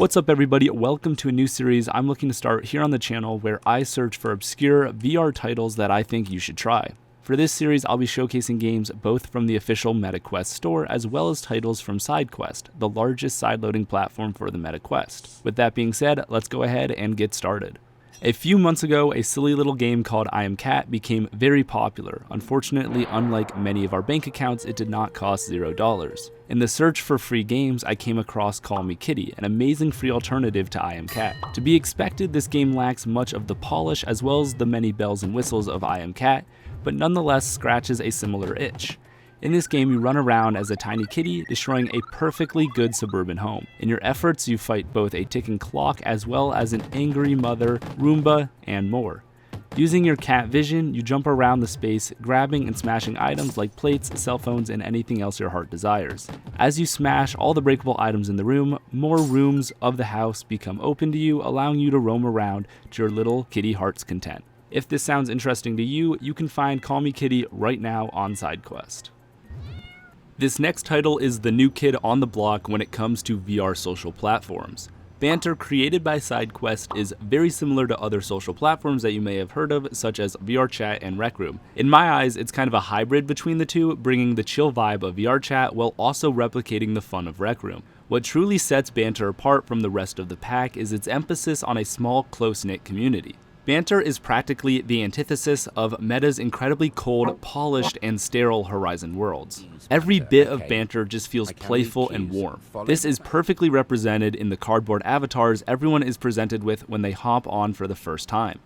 What's up everybody, welcome to a new series I'm looking to start here on the channel where I search for obscure VR titles that I think you should try. For this series, I'll be showcasing games both from the official MetaQuest store as well as titles from SideQuest, the largest side-loading platform for the MetaQuest. With that being said, let's go ahead and get started. A few months ago, a silly little game called I Am Cat became very popular. Unfortunately, unlike many of our bank accounts, it did not cost $0. In the search for free games, I came across Call Me Kitty, an amazing free alternative to I Am Cat. To be expected, this game lacks much of the polish as well as the many bells and whistles of I Am Cat, but nonetheless scratches a similar itch. In this game, you run around as a tiny kitty, destroying a perfectly good suburban home. In your efforts, you fight both a ticking clock as well as an angry mother, Roomba, and more. Using your cat vision, you jump around the space, grabbing and smashing items like plates, cell phones, and anything else your heart desires. As you smash all the breakable items in the room, more rooms of the house become open to you, allowing you to roam around to your little kitty heart's content. If this sounds interesting to you, you can find Call Me Kitty right now on SideQuest. This next title is the new kid on the block when it comes to VR social platforms. Banter, created by SideQuest, is very similar to other social platforms that you may have heard of, such as VR Chat and Rec Room. In my eyes, it's kind of a hybrid between the two, bringing the chill vibe of VR Chat while also replicating the fun of Rec Room. What truly sets Banter apart from the rest of the pack is its emphasis on a small, close-knit community. Banter is practically the antithesis of Meta's incredibly cold, polished, and sterile Horizon worlds. Every bit of Banter just feels playful and warm. This is perfectly represented in the cardboard avatars everyone is presented with when they hop on for the first time.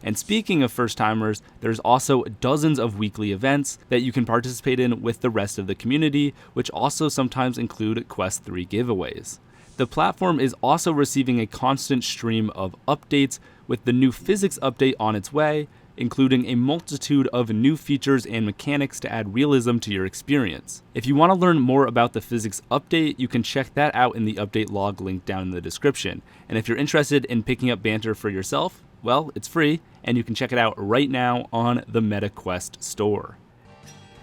And speaking of first-timers, there's also dozens of weekly events that you can participate in with the rest of the community, which also sometimes include Quest 3 giveaways. The platform is also receiving a constant stream of updates, with the new physics update on its way, including a multitude of new features and mechanics to add realism to your experience. If you want to learn more about the physics update, you can check that out in the update log linked down in the description. And if you're interested in picking up Banter for yourself, well, it's free, and you can check it out right now on the MetaQuest store.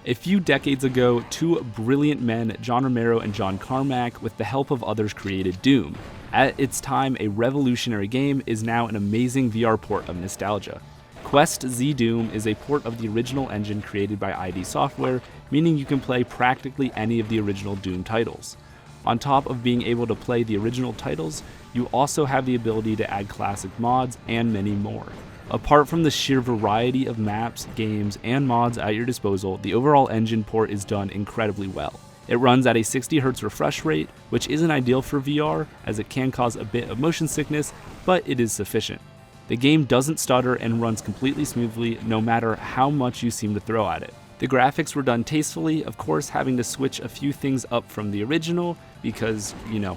A few decades ago, two brilliant men, John Romero and John Carmack, with the help of others created Doom. At its time, a revolutionary game, is now an amazing VR port of nostalgia. Quest Z Doom is a port of the original engine created by ID Software, meaning you can play practically any of the original Doom titles. On top of being able to play the original titles, you also have the ability to add classic mods and many more. Apart from the sheer variety of maps, games, and mods at your disposal, the overall engine port is done incredibly well. It runs at a 60Hz refresh rate, which isn't ideal for VR, as it can cause a bit of motion sickness, but it is sufficient. The game doesn't stutter and runs completely smoothly, no matter how much you seem to throw at it. The graphics were done tastefully, of course having to switch a few things up from the original, because,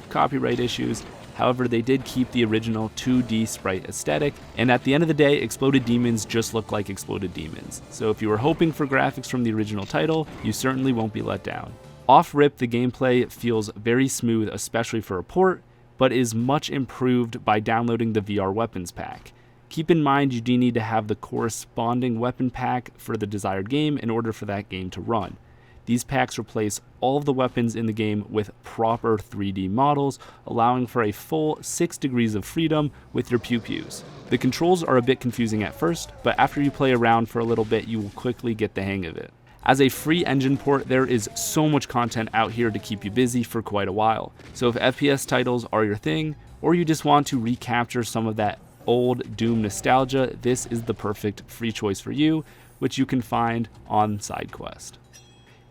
copyright issues. However, they did keep the original 2D sprite aesthetic, and at the end of the day, Exploded Demons just look like Exploded Demons. So if you were hoping for graphics from the original title, you certainly won't be let down. Off-rip, the gameplay feels very smooth, especially for a port, but is much improved by downloading the VR Weapons Pack. Keep in mind you do need to have the corresponding weapon pack for the desired game in order for that game to run. These packs replace all of the weapons in the game with proper 3D models, allowing for a full 6 degrees of freedom with your pew-pews. The controls are a bit confusing at first, but after you play around for a little bit, you will quickly get the hang of it. As a free engine port, there is so much content out here to keep you busy for quite a while. So if FPS titles are your thing, or you just want to recapture some of that old Doom nostalgia, this is the perfect free choice for you, which you can find on SideQuest.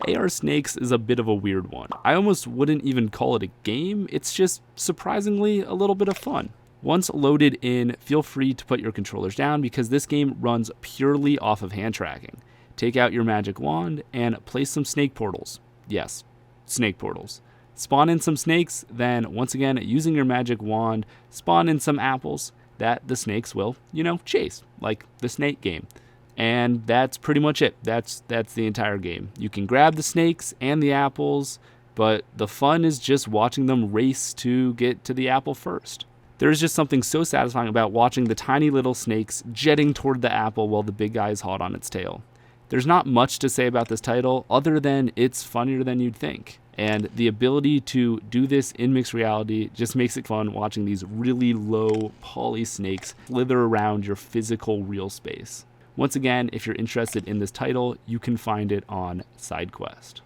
AR Snakes is a bit of a weird one. I almost wouldn't even call it a game, it's just surprisingly a little bit of fun. Once loaded in, feel free to put your controllers down because this game runs purely off of hand tracking. Take out your magic wand and place some snake portals. Yes, snake portals. Spawn in some snakes, then once again, using your magic wand, spawn in some apples that the snakes will, chase, like the Snake game. And that's pretty much it. That's the entire game. You can grab the snakes and the apples, but the fun is just watching them race to get to the apple first. There's just something so satisfying about watching the tiny little snakes jetting toward the apple while the big guy is hot on its tail. There's not much to say about this title other than it's funnier than you'd think. And the ability to do this in mixed reality just makes it fun watching these really low poly snakes slither around your physical real space. Once again, if you're interested in this title, you can find it on SideQuest.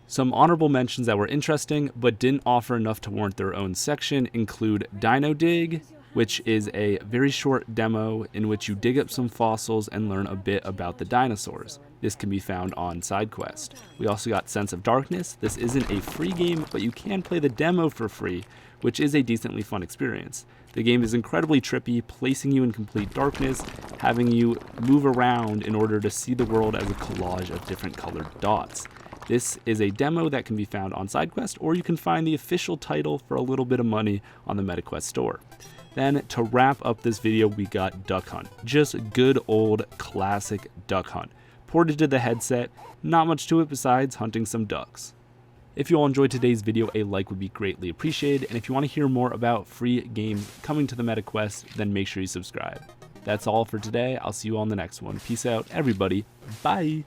Some honorable mentions that were interesting but didn't offer enough to warrant their own section include Dino Dig, which is a very short demo in which you dig up some fossils and learn a bit about the dinosaurs. This can be found on SideQuest. We also got Sense of Darkness. This isn't a free game, but you can play the demo for free, which is a decently fun experience. The game is incredibly trippy, placing you in complete darkness, having you move around in order to see the world as a collage of different colored dots. This is a demo that can be found on SideQuest, or you can find the official title for a little bit of money on the MetaQuest store. Then, to wrap up this video, we got Duck Hunt. Just good old classic Duck Hunt. Ported to the headset, not much to it besides hunting some ducks. If you all enjoyed today's video, a like would be greatly appreciated, and if you want to hear more about free games coming to the MetaQuest, then make sure you subscribe. That's all for today. I'll see you all in the next one. Peace out, everybody. Bye!